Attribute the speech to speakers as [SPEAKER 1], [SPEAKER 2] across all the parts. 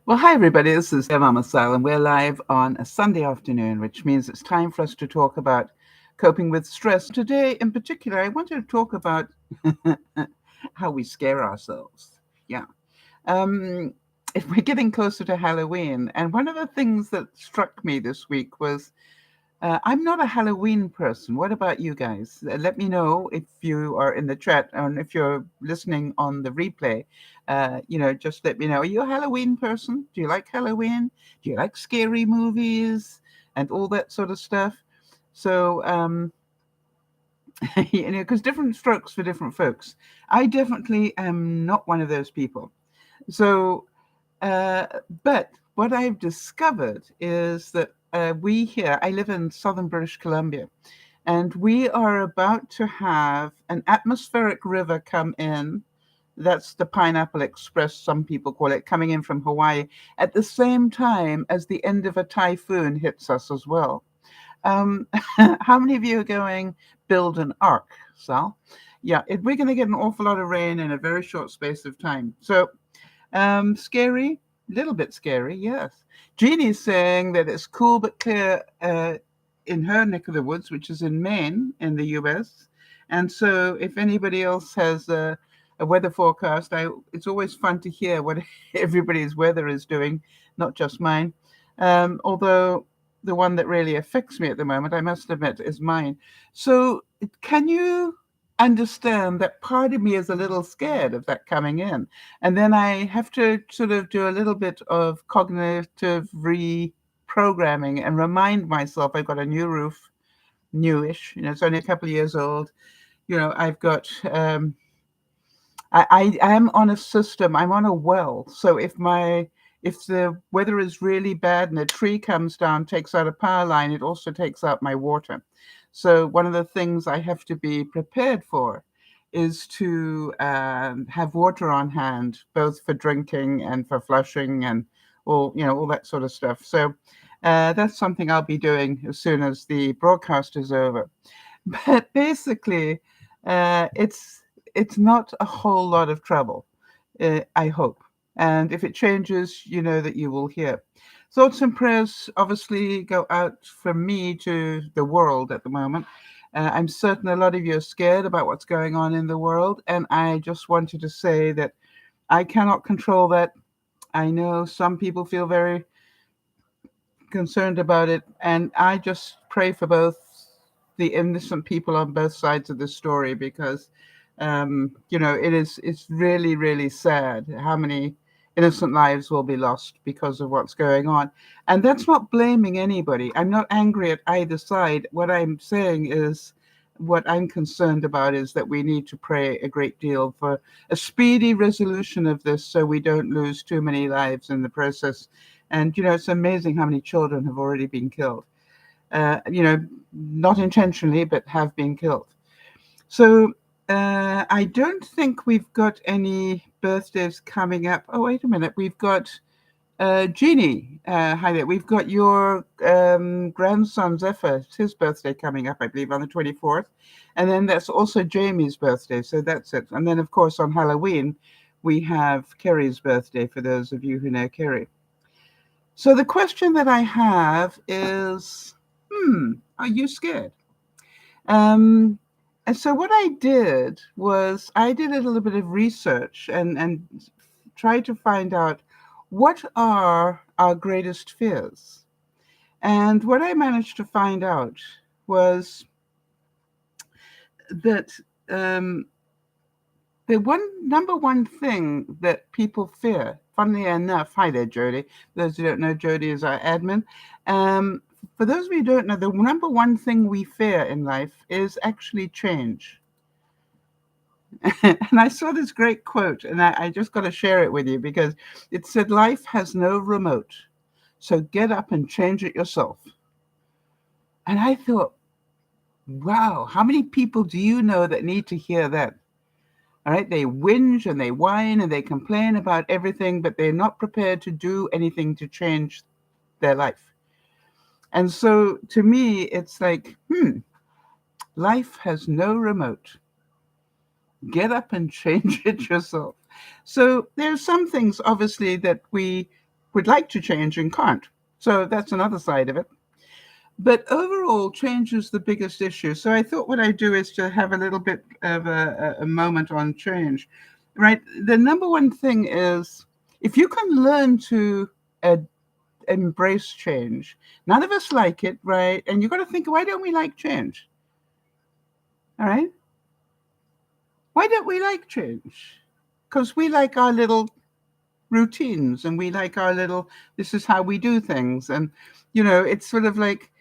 [SPEAKER 1] Well, hi, everybody. This is DearMamaSal, and we're live on a Sunday afternoon, which means it's time for us to talk about coping with stress. Today, in particular, I wanted to talk about how we scare ourselves. Yeah. Um, if we're getting closer to Halloween, and one of the things that struck me this week was I'm not a Halloween person. What about you guys? Let me know if you are in the chat and if you're listening on the replay. Just let me know. Are you a Halloween person? Do you like Halloween? Do you like scary movies and all that sort of stuff? So, because different strokes for different folks. I definitely am not one of those people. So, uh, but what I've discovered is that we here, I live in southern British Columbia, and we are about to have an atmospheric river come in. That's the Pineapple Express, some people call it, coming in from Hawaii at the same time as the end of a typhoon hits us as well. How many of you are going build an ark, Sal? Yeah, we're going to get an awful lot of rain in a very short space of time. So scary, little bit scary, yes. Jeannie's saying that it's cool but clear in her neck of the woods, which is in Maine in the US. And so if anybody else has a weather forecast, it's always fun to hear what everybody's weather is doing, not just mine. Although the one that really affects me at the moment, I must admit, is mine. So can you understand that part of me is a little scared of that coming in? And then I have to sort of do a little bit of cognitive reprogramming and remind myself I've got a new roof, newish, it's only a couple of years old. I've got, I am on a system, I'm on a well. So if the weather is really bad and a tree comes down, takes out a power line, it also takes out my water. So one of the things I have to be prepared for is to have water on hand, both for drinking and for flushing and all that sort of stuff. So that's something I'll be doing as soon as the broadcast is over. But basically, it's not a whole lot of trouble, I hope. And if it changes, you know that you will hear. Thoughts and prayers obviously go out from me to the world at the moment. I'm certain a lot of you are scared about what's going on in the world, and I just wanted to say that I cannot control that. I know some people feel very concerned about it, and I just pray for both the innocent people on both sides of the story because it's really really sad how many innocent lives will be lost because of what's going on. And that's not blaming anybody. I'm not angry at either side. What I'm saying is, what I'm concerned about is that we need to pray a great deal for a speedy resolution of this so we don't lose too many lives in the process. And it's amazing how many children have already been killed, not intentionally, but have been killed. So I don't think we've got any birthdays coming up. Oh, wait a minute. We've got Jeannie. Hi there. We've got your grandson, Zephyr. It's his birthday coming up, I believe, on the 24th. And then that's also Jamie's birthday. So that's it. And then, of course, on Halloween, we have Kerry's birthday, for those of you who know Kerry. So the question that I have is, are you scared? And so what I did was I did a little bit of research and tried to find out what are our greatest fears. And what I managed to find out was that the number one thing that people fear, funnily enough, hi there, Jody. For those who don't know, Jody is our admin. For those of you who don't know, the number one thing we fear in life is actually change. And I saw this great quote, and I just got to share it with you because it said, "Life has no remote, so get up and change it yourself." And I thought, wow, how many people do you know that need to hear that? All right, they whinge and they whine and they complain about everything, but they're not prepared to do anything to change their life. And so to me, it's like, life has no remote. Get up and change it yourself. So there's some things, obviously, that we would like to change and can't. So that's another side of it. But overall, change is the biggest issue. So I thought what I'd do is to have a little bit of a moment on change, right? The number one thing is if you can learn to uh, embrace change. None of us like it, right? And you've got to think, why don't we like change? All right? Why don't we like change? Because we like our little routines and we like our little, this is how we do things. And, it's sort of like,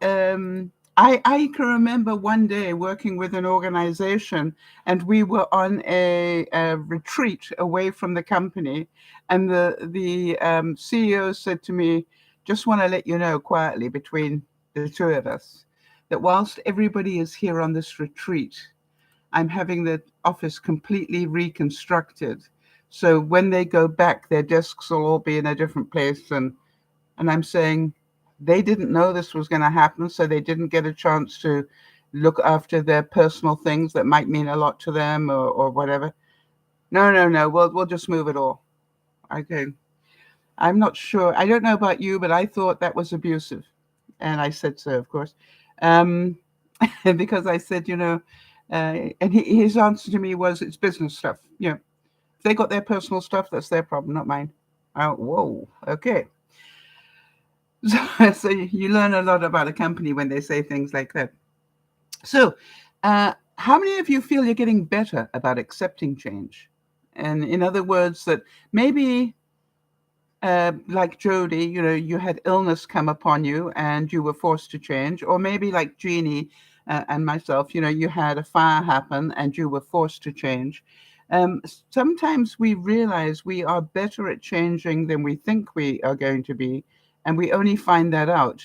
[SPEAKER 1] I can remember one day working with an organization and we were on a retreat away from the company. And the CEO said to me, just want to let you know quietly between the two of us that whilst everybody is here on this retreat, I'm having the office completely reconstructed. So when they go back, their desks will all be in a different place. And I'm saying, they didn't know this was going to happen, so they didn't get a chance to look after their personal things that might mean a lot to them or whatever. No. We'll just move it all. Okay. I'm not sure. I don't know about you, but I thought that was abusive. And I said so, of course. Um, because I said, and his answer to me was, it's business stuff. If they got their personal stuff, that's their problem, not mine. Whoa, okay. So you learn a lot about a company when they say things like that. So how many of you feel you're getting better about accepting change? And in other words, that maybe like Jody, you had illness come upon you and you were forced to change, or maybe like Jeannie and myself, you had a fire happen and you were forced to change. Sometimes we realize we are better at changing than we think we are going to be, and we only find that out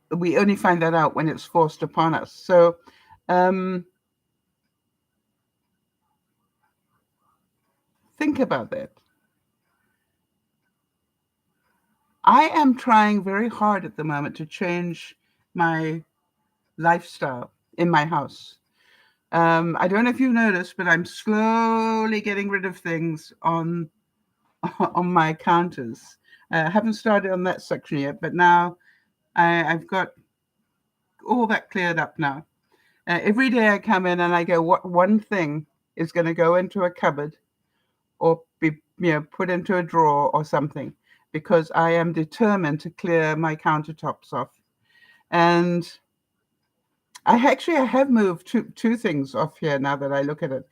[SPEAKER 1] when it's forced upon us. So think about that. I am trying very hard at the moment to change my lifestyle in my house. I don't know if you've noticed, but I'm slowly getting rid of things on my counters. I haven't started on that section yet, but now I've got all that cleared up now. Every day I come in and I go, what one thing is going to go into a cupboard or be put into a drawer or something, because I am determined to clear my countertops off. And I have moved two things off here now that I look at it.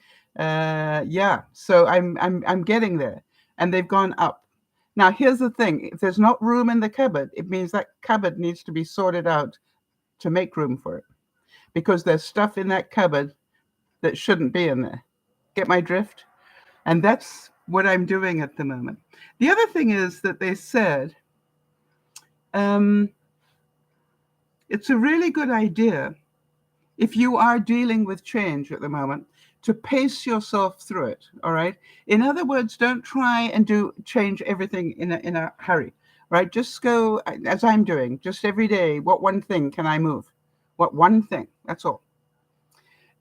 [SPEAKER 1] So I'm getting there, and they've gone up. Now here's the thing: if there's not room in the cupboard, it means that cupboard needs to be sorted out to make room for it, because there's stuff in that cupboard that shouldn't be in there. Get my drift? And that's what I'm doing at the moment. The other thing is that they said it's a really good idea, if you are dealing with change at the moment, to pace yourself through it. All right. In other words, don't try and change everything in a hurry. Right. Just go as I'm doing. Just every day. What one thing can I move? What one thing? That's all.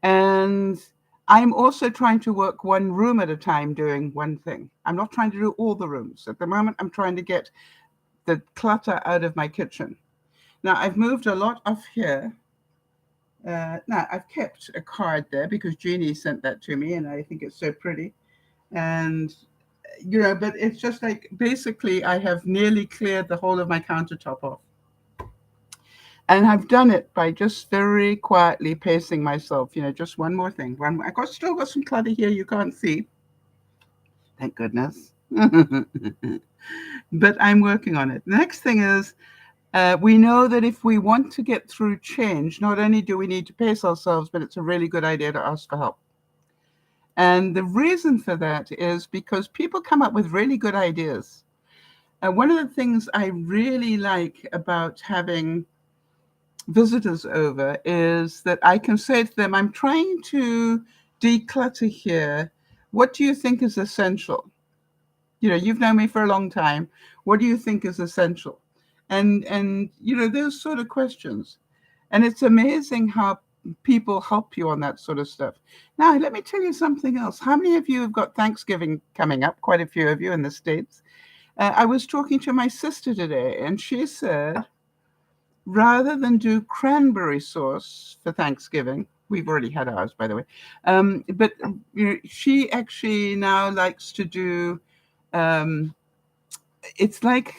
[SPEAKER 1] And I'm also trying to work one room at a time doing one thing. I'm not trying to do all the rooms. At the moment, I'm trying to get the clutter out of my kitchen. Now, I've moved a lot off here. Now, I've kept a card there because Jeannie sent that to me, and I think it's so pretty. And, but it's just like, basically, I have nearly cleared the whole of my countertop off. And I've done it by just very quietly pacing myself, just one more thing. Still got some clutter here you can't see. Thank goodness. But I'm working on it. The next thing is, we know that if we want to get through change, not only do we need to pace ourselves, but it's a really good idea to ask for help. And the reason for that is because people come up with really good ideas. One of the things I really like about having visitors over is that I can say to them, I'm trying to declutter here. What do you think is essential? You've known me for a long time. What do you think is essential? And those sort of questions. And it's amazing how people help you on that sort of stuff. Now, let me tell you something else. How many of you have got Thanksgiving coming up? Quite a few of you in the States. I was talking to my sister today, and she said, rather than do cranberry sauce for Thanksgiving, we've already had ours, by the way, but she actually now likes to do, it's like,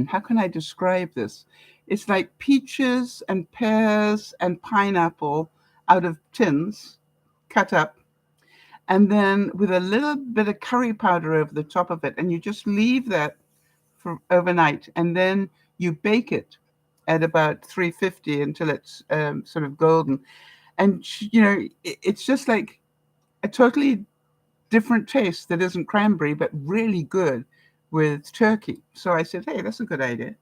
[SPEAKER 1] how can I describe this? It's like peaches and pears and pineapple out of tins, cut up, and then with a little bit of curry powder over the top of it, and you just leave that for overnight, and then you bake it at about 350 until it's sort of golden. And it's just like a totally different taste that isn't cranberry, but really good with turkey. So I said, hey, that's a good idea.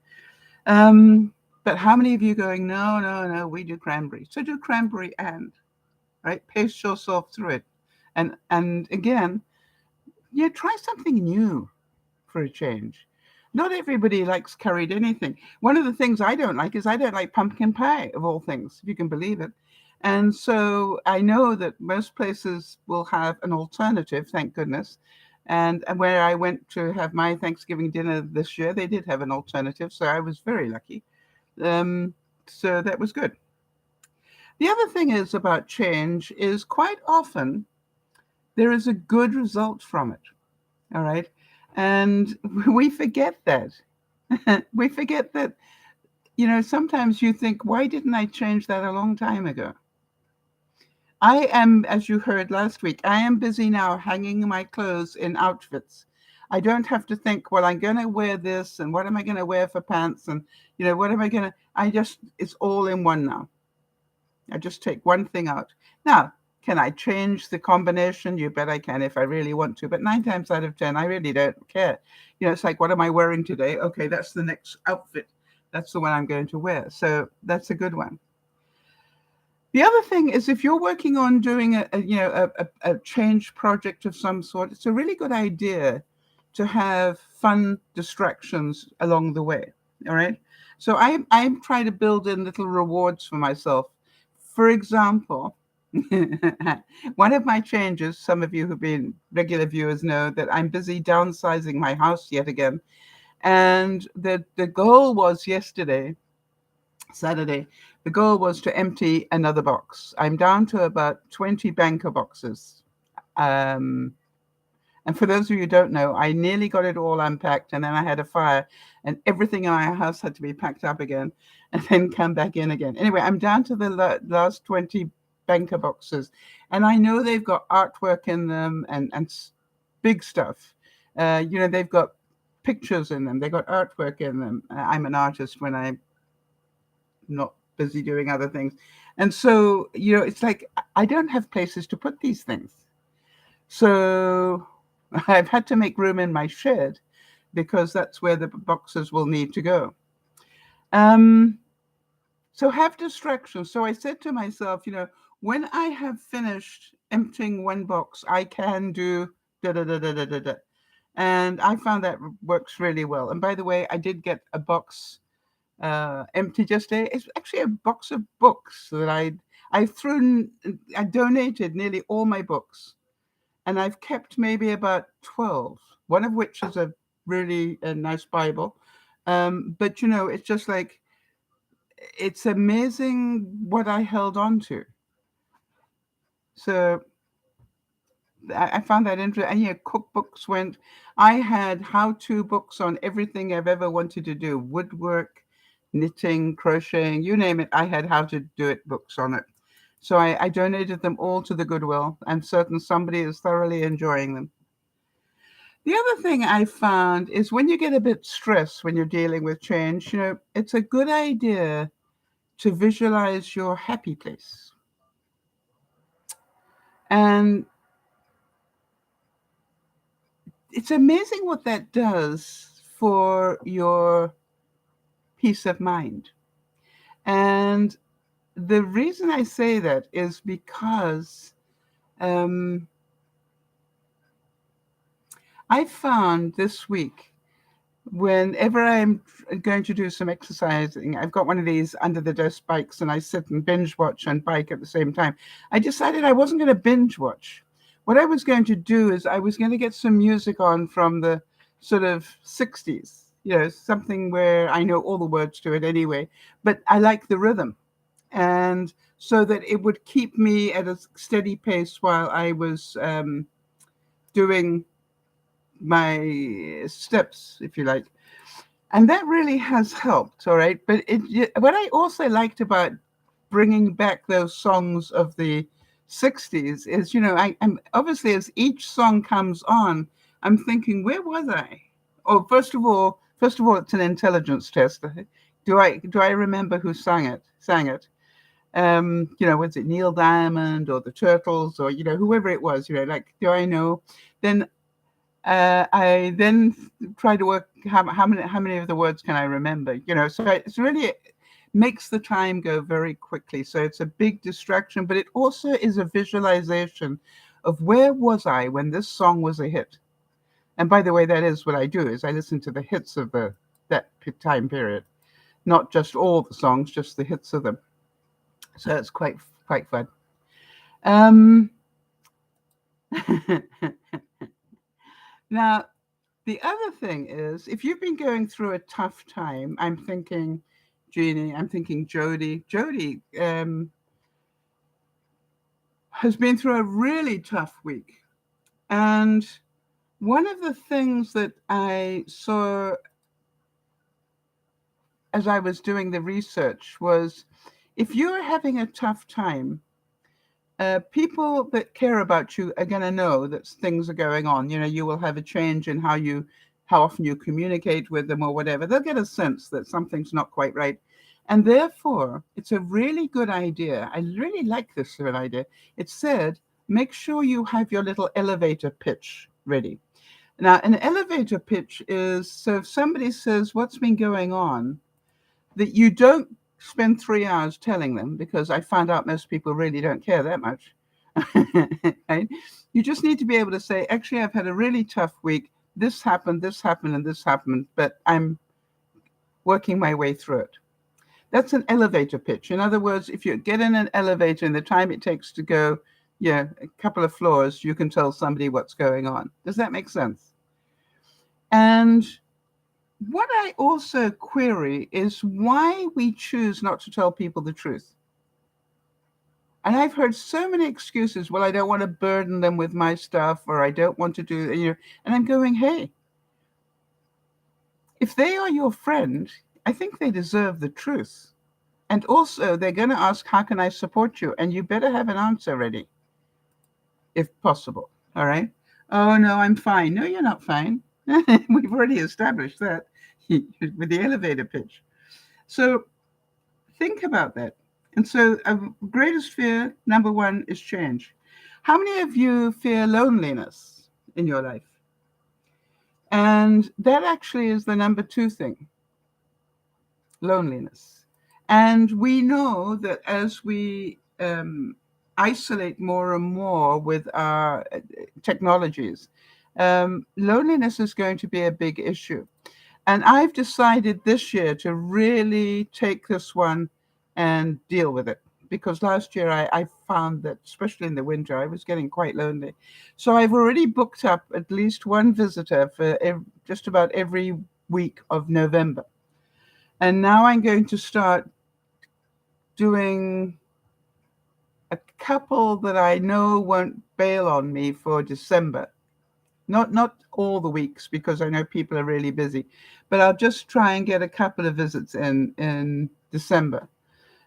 [SPEAKER 1] But how many of you going, no, we do cranberry. So do cranberry and, right? Pace yourself through it. And again, try something new for a change. Not everybody likes curried anything. One of the things I don't like is I don't like pumpkin pie, of all things, if you can believe it. And so I know that most places will have an alternative, thank goodness. And where I went to have my Thanksgiving dinner this year, they did have an alternative. So I was very lucky. So that was good. The other thing is about change is quite often there is a good result from it. All right. And we forget that. We forget that, sometimes you think, why didn't I change that a long time ago? I am, as you heard last week, I am busy now hanging my clothes in outfits. I don't have to think, well, I'm going to wear this and what am I going to wear for pants? And, what am I going to, it's all in one now. I just take one thing out. Now, can I change the combination? You bet I can if I really want to. But 9 times out of 10, I really don't care. It's like, what am I wearing today? Okay, that's the next outfit. That's the one I'm going to wear. So that's a good one. The other thing is if you're working on doing a change project of some sort, it's a really good idea to have fun distractions along the way. All right. So I'm trying to build in little rewards for myself. For example, one of my changes, some of you who've been regular viewers know that I'm busy downsizing my house yet again. And the goal was Saturday, the goal was to empty another box. I'm down to about 20 banker boxes. And for those of you who don't know, I nearly got it all unpacked, and then I had a fire, and everything in my house had to be packed up again and then come back in again. Anyway, I'm down to the last 20 banker boxes, and I know they've got artwork in them and big stuff. They've got pictures in them. They've got artwork in them. I'm an artist when I'm not busy doing other things. And so, it's like I don't have places to put these things. So I've had to make room in my shed because that's where the boxes will need to go. So have distractions. So I said to myself, when I have finished emptying one box, I can do da da da da da da da. And I found that works really well. And by the way, I did get a box empty just today. It's actually a box of books that I donated nearly all my books. And I've kept maybe about 12, one of which is a really nice Bible. But, it's just like, it's amazing what I held on to. So I found that interesting. And cookbooks went. I had how-to books on everything I've ever wanted to do. Woodwork, knitting, crocheting, you name it. I had how to do it books on it. So I donated them all to the Goodwill. I'm certain somebody is thoroughly enjoying them. The other thing I found is when you get a bit stressed when you're dealing with change, it's a good idea to visualize your happy place. And it's amazing what that does for your peace of mind. And the reason I say that is because I found this week whenever I'm going to do some exercising, I've got one of these under the desk bikes and I sit and binge watch and bike at the same time. I decided I wasn't going to binge watch. What I was going to do is I was going to get some music on from the sort of 60s, something where I know all the words to it anyway, but I like the rhythm. And so that it would keep me at a steady pace while I was doing my steps, if you like. And that really has helped, all right? But what I also liked about bringing back those songs of the 60s is, I'm obviously, as each song comes on, I'm thinking, where was I? Oh, first of all, it's an intelligence test. Do I remember who sang it? Was it Neil Diamond or the Turtles or, whoever it was, like, do I know? Then I then try to work how many of the words can I remember, so it's really makes the time go very quickly. So it's a big distraction, but it also is a visualization of where was I when this song was a hit. And by the way, that is what I do, is I listen to the hits of that time period, not just all the songs, just the hits of them. So it's quite fun. Now, the other thing is, if you've been going through a tough time, I'm thinking Jeannie, I'm thinking Jody. Jody has been through a really tough week. And one of the things that I saw as I was doing the research was, if you're having a tough time, people that care about you are going to know that things are going on. You will have a change in how often you communicate with them or whatever. They'll get a sense that something's not quite right. And therefore, it's a really good idea. I really like this sort of idea. It said, make sure you have your little elevator pitch ready. Now, an elevator pitch is, so if somebody says, what's been going on, that you don't spend 3 hours telling them, because I found out most people really don't care that much. Right? You just need to be able to say, actually, I've had a really tough week. This happened, and this happened, but I'm working my way through it. That's an elevator pitch. In other words, if you get in an elevator and the time it takes to go, a couple of floors, you can tell somebody what's going on. Does that make sense? And what I also query is why we choose not to tell people the truth. And I've heard so many excuses. Well, I don't want to burden them with my stuff, or I don't want to do, and I'm going, hey, if they are your friend, I think they deserve the truth. And also, they're going to ask, how can I support you? And you better have an answer ready, if possible. All right? Oh, no, I'm fine. No, you're not fine. We've already established that with the elevator pitch. So think about that. And so greatest fear, number one, is change. How many of you fear loneliness in your life? And that actually is the number two thing, loneliness. And we know that as we isolate more and more with our technologies, loneliness is going to be a big issue. And I've decided this year to really take this one and deal with it, because last year I found that, especially in the winter, I was getting quite lonely. So I've already booked up at least one visitor for just about every week of November. And now I'm going to start doing a couple that I know won't bail on me for December. Not all the weeks, because I know people are really busy, but I'll just try and get a couple of visits in December.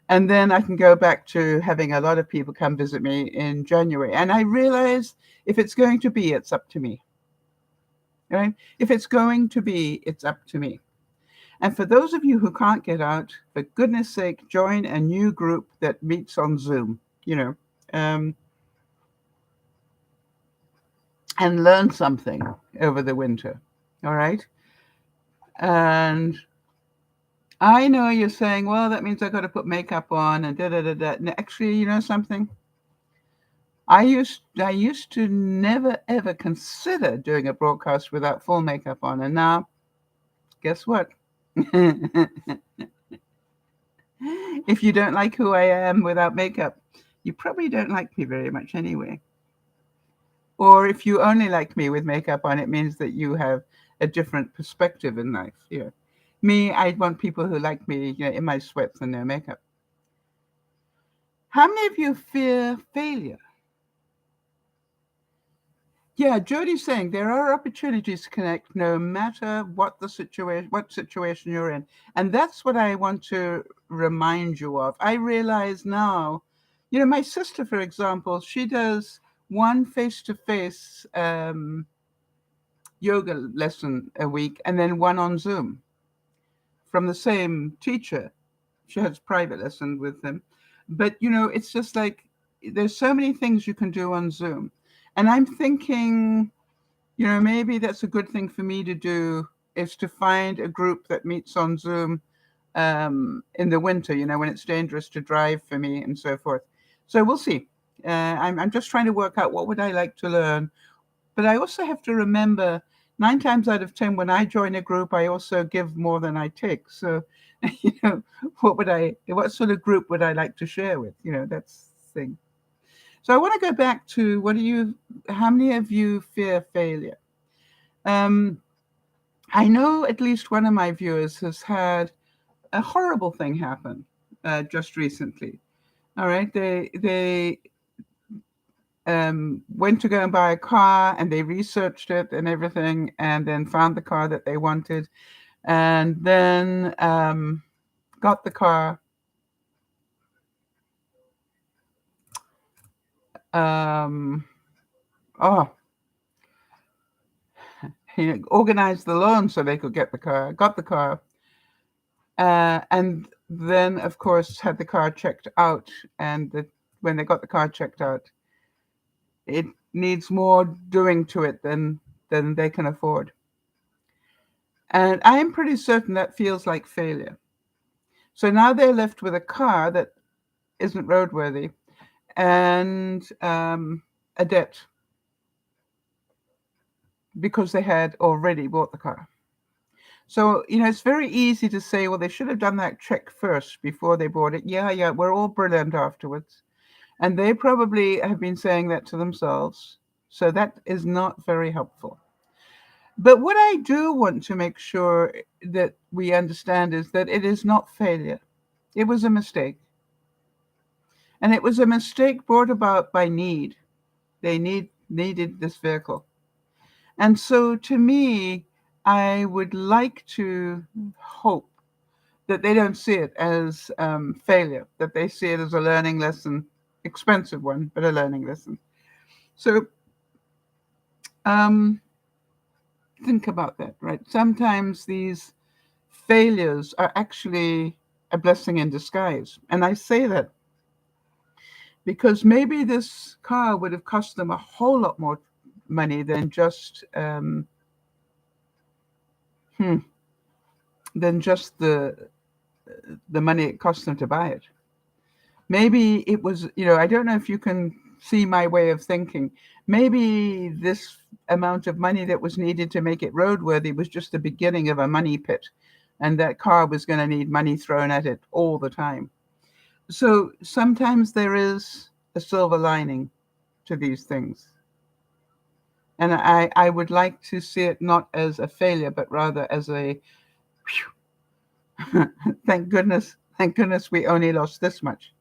[SPEAKER 1] And then I can go back to having a lot of people come visit me in January. And I realize if it's going to be, it's up to me. Right? If it's going to be, it's up to me. And for those of you who can't get out, for goodness sake, join a new group that meets on Zoom, and learn something over the winter. All right? And I know you're saying, well, that means I got to put makeup on and da-da-da-da. Actually, you know something? I used to never, ever consider doing a broadcast without full makeup on. And now guess what? If you don't like who I am without makeup, you probably don't like me very much anyway. Or if you only like me with makeup on, it means that you have a different perspective in life. Me, I want people who like me, in my sweats and no makeup. How many of you fear failure? Yeah, Jodi's saying there are opportunities to connect no matter what situation you're in. And that's what I want to remind you of. I realize now, my sister, for example, she does one face-to-face yoga lesson a week and then one on Zoom from the same teacher. She has private lessons with them. But, it's just like there's so many things you can do on Zoom. And I'm thinking, maybe that's a good thing for me to do, is to find a group that meets on Zoom in the winter, when it's dangerous to drive for me and so forth. So we'll see. I'm just trying to work out what would I like to learn. But I also have to remember 9 times out of 10, when I join a group, I also give more than I take. So, what sort of group would I like to share with? That's the thing. So I want to go back to how many of you fear failure? I know at least one of my viewers has had a horrible thing happen just recently. All right. They went to go and buy a car, and they researched it and everything, and then found the car that they wanted, and then got the car. He organized the loan so they could got the car, and then, of course, had the car checked out. And when they got the car checked out, it needs more doing to it than they can afford. And I'm pretty certain that feels like failure. So now they're left with a car that isn't roadworthy and a debt because they had already bought the car. So, it's very easy to say, well, they should have done that check first before they bought it. Yeah, we're all brilliant afterwards. And they probably have been saying that to themselves. So that is not very helpful. But what I do want to make sure that we understand is that it is not failure. It was a mistake. And it was a mistake brought about by need. They needed this vehicle. And so to me, I would like to hope that they don't see it as failure, that they see it as a learning lesson, expensive one, but a learning lesson. So think about that, right? Sometimes these failures are actually a blessing in disguise. And I say that because maybe this car would have cost them a whole lot more money than just the money it cost them to buy it. Maybe it was, I don't know if you can see my way of thinking. Maybe this amount of money that was needed to make it roadworthy was just the beginning of a money pit, and that car was going to need money thrown at it all the time. So sometimes there is a silver lining to these things. And I would like to see it not as a failure, but rather as a, thank goodness we only lost this much,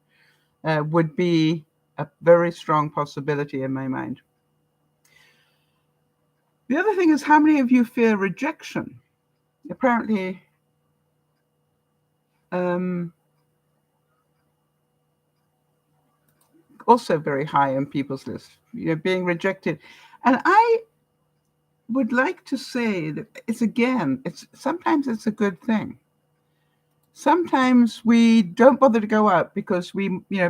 [SPEAKER 1] would be a very strong possibility in my mind. The other thing is, how many of you fear rejection? Apparently, also very high on people's list, being rejected. And I would like to say that sometimes it's a good thing. Sometimes we don't bother to go out because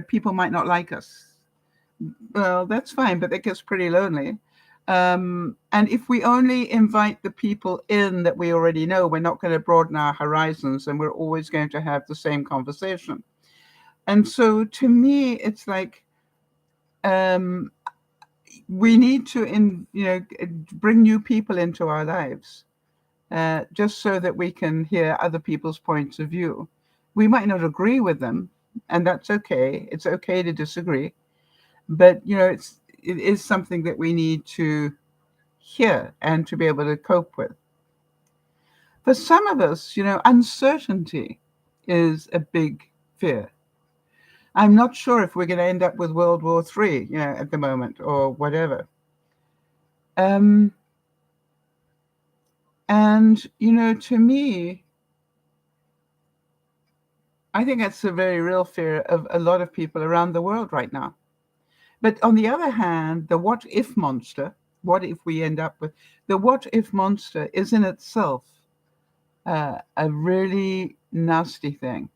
[SPEAKER 1] people might not like us. Well, that's fine, but that gets pretty lonely. And if we only invite the people in that we already know, we're not going to broaden our horizons, and we're always going to have the same conversation. And so to me, it's like we need to bring new people into our lives. just so that we can hear other people's points of view. We might not agree with them, and that's okay. It's okay to disagree, but it is something that we need to hear and to be able to cope with. For some of us, uncertainty is a big fear. I'm not sure if we're going to end up with World War III, at the moment, or whatever. Um, and to me, I think that's a very real fear of a lot of people around the world right now. But on the other hand, the what if monster, what if we end up with the what if monster is in itself a really nasty thing.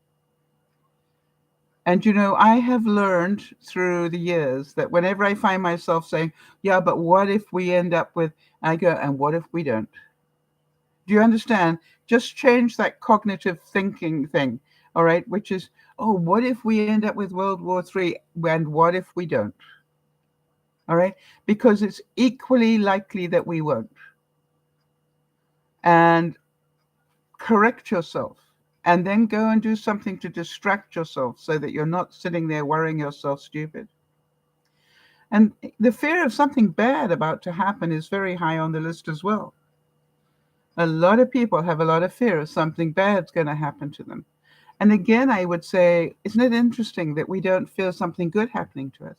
[SPEAKER 1] And I have learned through the years that whenever I find myself saying, yeah, but what if we end up with, I go, and what if we don't? Do you understand? Just change that cognitive thinking thing, all right? Which is, oh, what if we end up with World War III? And what if we don't? All right? Because it's equally likely that we won't. And correct yourself. And then go and do something to distract yourself so that you're not sitting there worrying yourself stupid. And the fear of something bad about to happen is very high on the list as well. A lot of people have a lot of fear of something bad's going to happen to them. And again, I would say, isn't it interesting that we don't feel something good happening to us?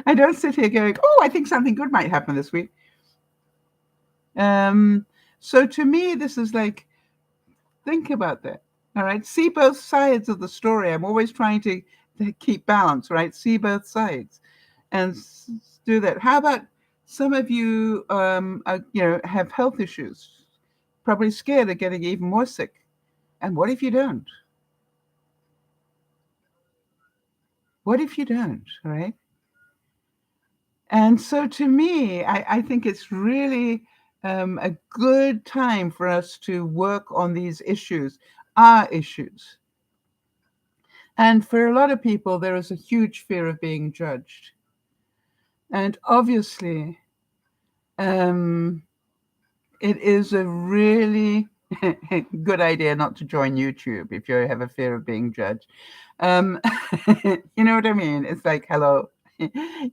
[SPEAKER 1] I don't sit here going, oh, I think something good might happen this week. So to me, this is like, think about that. All right. See both sides of the story. I'm always trying to keep balance, right? See both sides and do that. How about some of you, have health issues, probably scared of getting even more sick. And what if you don't? What if you don't? Right? And so to me, I think it's really a good time for us to work on these issues, our issues. And for a lot of people, there is a huge fear of being judged. And obviously, um, it is a really good idea not to join YouTube if you have a fear of being judged. Um, you know what I mean? It's like, hello.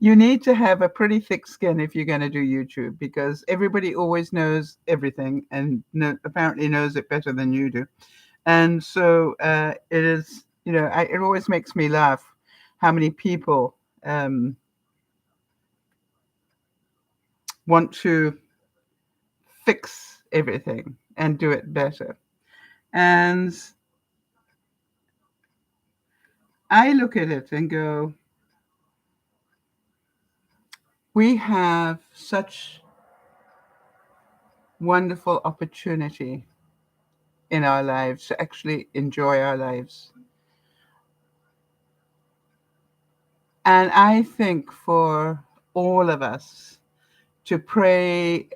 [SPEAKER 1] You need to have a pretty thick skin if you're going to do YouTube, because everybody always knows everything and apparently knows it better than you do. And so it is, it always makes me laugh how many people want to fix everything and do it better. And I look at it and go, we have such wonderful opportunity in our lives to actually enjoy our lives. And I think for all of us to pray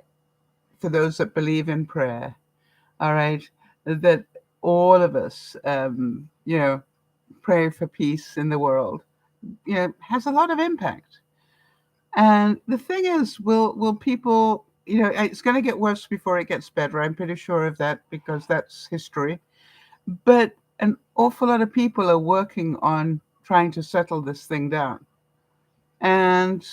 [SPEAKER 1] for those that believe in prayer, all right, that all of us, pray for peace in the world, has a lot of impact. And the thing is, will people, it's going to get worse before it gets better. I'm pretty sure of that because that's history. But an awful lot of people are working on trying to settle this thing down. And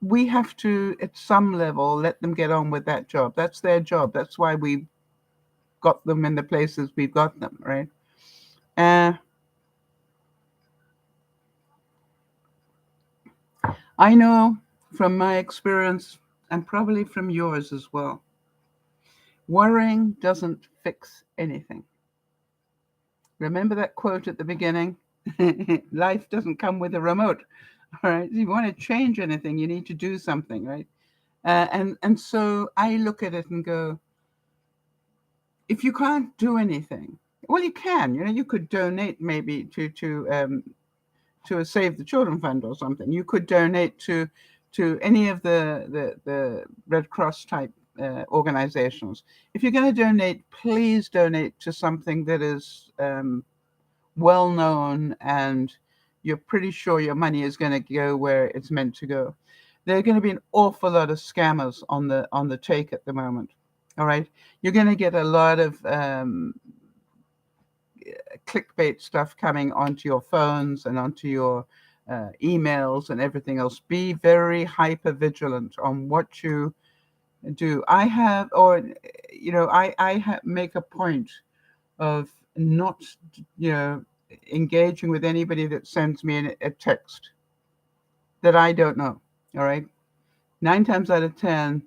[SPEAKER 1] we have to, at some level, let them get on with that job. That's their job. That's why we got them in the places we've got them, right? I know from my experience, and probably from yours as well, worrying doesn't fix anything. Remember that quote at the beginning? Life doesn't come with a remote. All right. If you want to change anything, you need to do something, right? And so I look at it and go, if you can't do anything, well, you can. You could donate maybe to a Save the Children fund or something. You could donate to any of the Red Cross type organizations. If you're going to donate, please donate to something that is well known and you're pretty sure your money is going to go where it's meant to go. There are going to be an awful lot of scammers on the take at the moment. All right, you're going to get a lot of clickbait stuff coming onto your phones and onto your emails and everything else. Be very hyper vigilant on what you do. I have, or make a point of not, engaging with anybody that sends me a text that I don't know. All right, 9 times out of 10,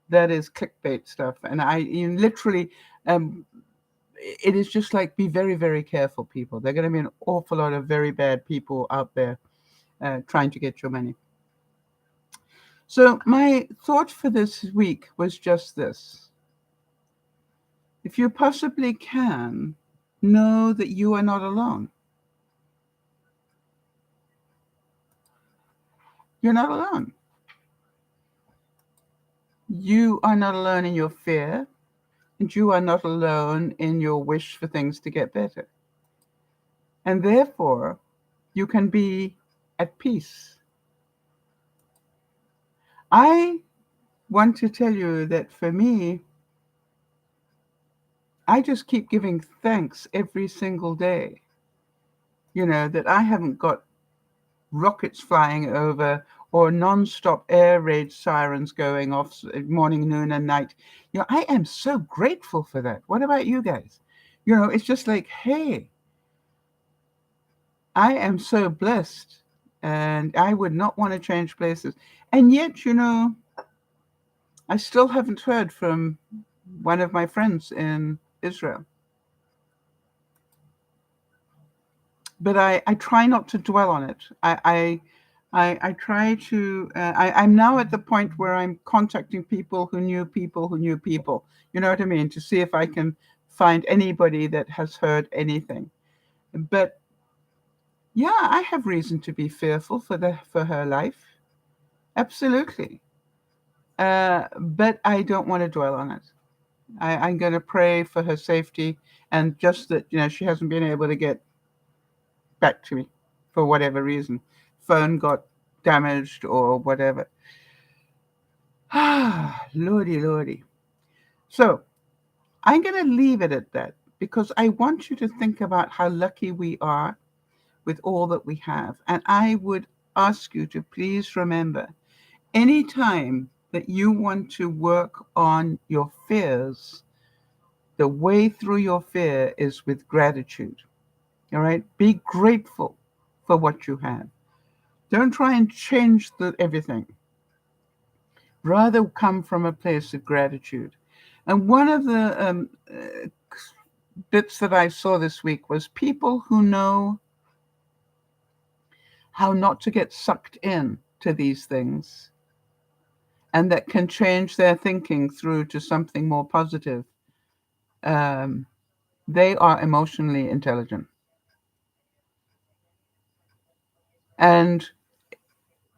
[SPEAKER 1] that is clickbait stuff, and literally, it is just like, be very, very careful, people. There are going to be an awful lot of very bad people out there trying to get your money. So my thought for this week was just this. If you possibly can, know that you are not alone. You're not alone. You are not alone in your fear, and you are not alone in your wish for things to get better. And therefore, you can be at peace. I want to tell you that for me, I just keep giving thanks every single day, that I haven't got rockets flying over or non-stop air raid sirens going off morning, noon, and night. I am so grateful for that. What about you guys? It's just like, hey, I am so blessed, and I would not want to change places. And yet, I still haven't heard from one of my friends in Israel. But I try not to dwell on it. I try to. I'm now at the point where I'm contacting people who knew people who knew people. You know what I mean? To see if I can find anybody that has heard anything. But yeah, I have reason to be fearful for her life. Absolutely. But I don't want to dwell on it. I'm going to pray for her safety, and just that she hasn't been able to get back to me for whatever reason. Phone got damaged or whatever. Ah, lordy, lordy. So I'm going to leave it at that, because I want you to think about how lucky we are with all that we have. And I would ask you to please remember, anytime that you want to work on your fears, the way through your fear is with gratitude. All right? Be grateful for what you have. Don't try and change everything. Rather come from a place of gratitude. And one of the bits that I saw this week was people who know how not to get sucked in to these things, and that can change their thinking through to something more positive. They are emotionally intelligent. And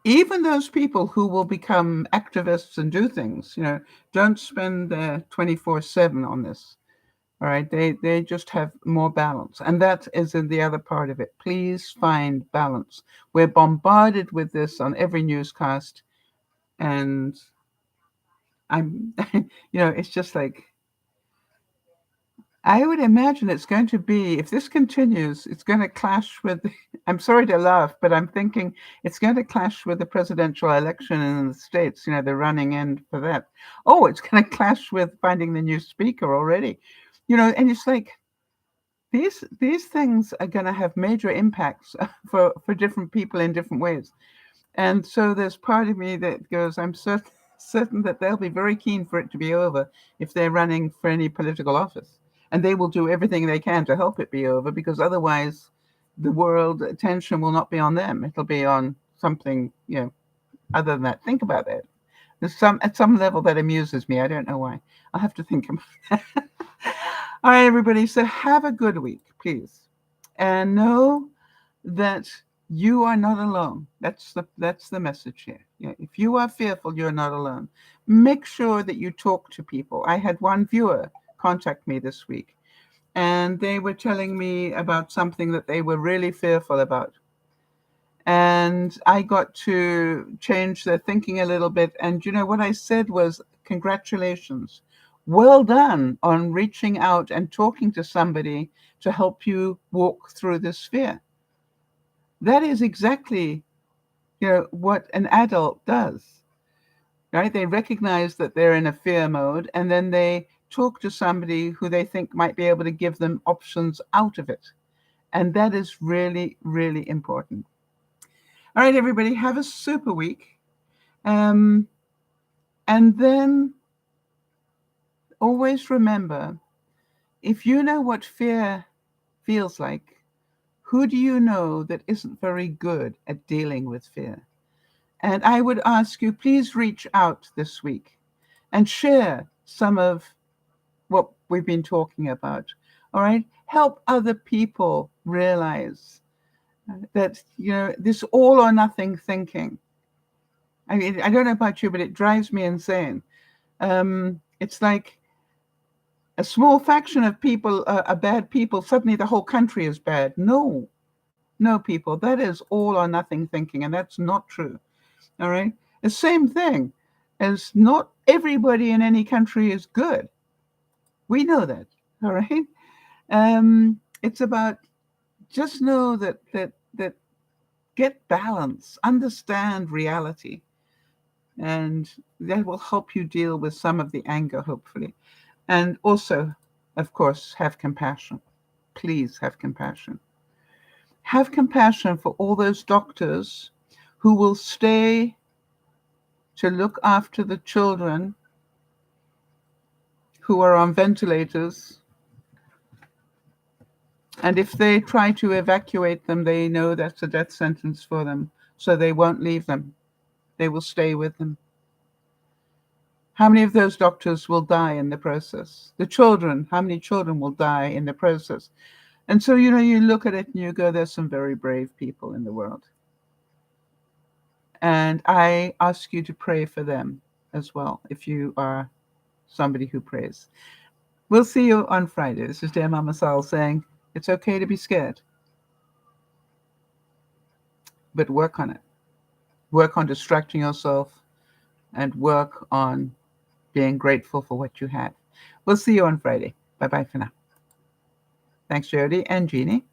[SPEAKER 1] even those people who will become activists and do things, don't spend their 24/7 on this. All right. They just have more balance. And that is in the other part of it. Please find balance. We're bombarded with this on every newscast. And it's just like, I would imagine it's going to be, if this continues, it's going to clash with, I'm sorry to laugh, but I'm thinking it's going to clash with the presidential election in the States, the running end for that. Oh, it's going to clash with finding the new speaker already, and it's like, these things are going to have major impacts for different people in different ways. And so there's part of me that goes, I'm certain that they'll be very keen for it to be over if they're running for any political office. And they will do everything they can to help it be over, because otherwise the world attention will not be on them. It'll be on something, other than that. Think about that. At some level that amuses me. I don't know why. I'll have to think about that. All right, everybody. So have a good week, please. And know that you are not alone. That's the message here. Yeah, if you are fearful, you're not alone. Make sure that you talk to people. I had one viewer contact me this week, and they were telling me about something that they were really fearful about. And I got to change their thinking a little bit. And what I said was, congratulations. Well done on reaching out and talking to somebody to help you walk through this fear. That is exactly, what an adult does, right? They recognize that they're in a fear mode, and then they talk to somebody who they think might be able to give them options out of it. And that is really, really important. All right, everybody, have a super week. And then always remember, if you know what fear feels like, who do you know that isn't very good at dealing with fear? And I would ask you, please reach out this week and share some of what we've been talking about. All right? Help other people realize that, this all or nothing thinking. I mean, I don't know about you, but it drives me insane. It's like a small faction of people are bad people. Suddenly the whole country is bad. No, people. That is all or nothing thinking, and that's not true. All right? The same thing as not everybody in any country is good. We know that. All right? It's about just know that get balance, understand reality, and that will help you deal with some of the anger, hopefully. And also, of course, have compassion. Please have compassion. Have compassion for all those doctors who will stay to look after the children who are on ventilators. And if they try to evacuate them, they know that's a death sentence for them. So they won't leave them. They will stay with them. How many of those doctors will die in the process? The children, how many children will die in the process? And so, you look at it and you go, there's some very brave people in the world. And I ask you to pray for them as well, if you are somebody who prays. We'll see you on Friday. This is DearMamaSal saying, it's okay to be scared, but work on it. Work on distracting yourself and work on being grateful for what you have. We'll see you on Friday. Bye-bye for now. Thanks, Jody and Jeannie.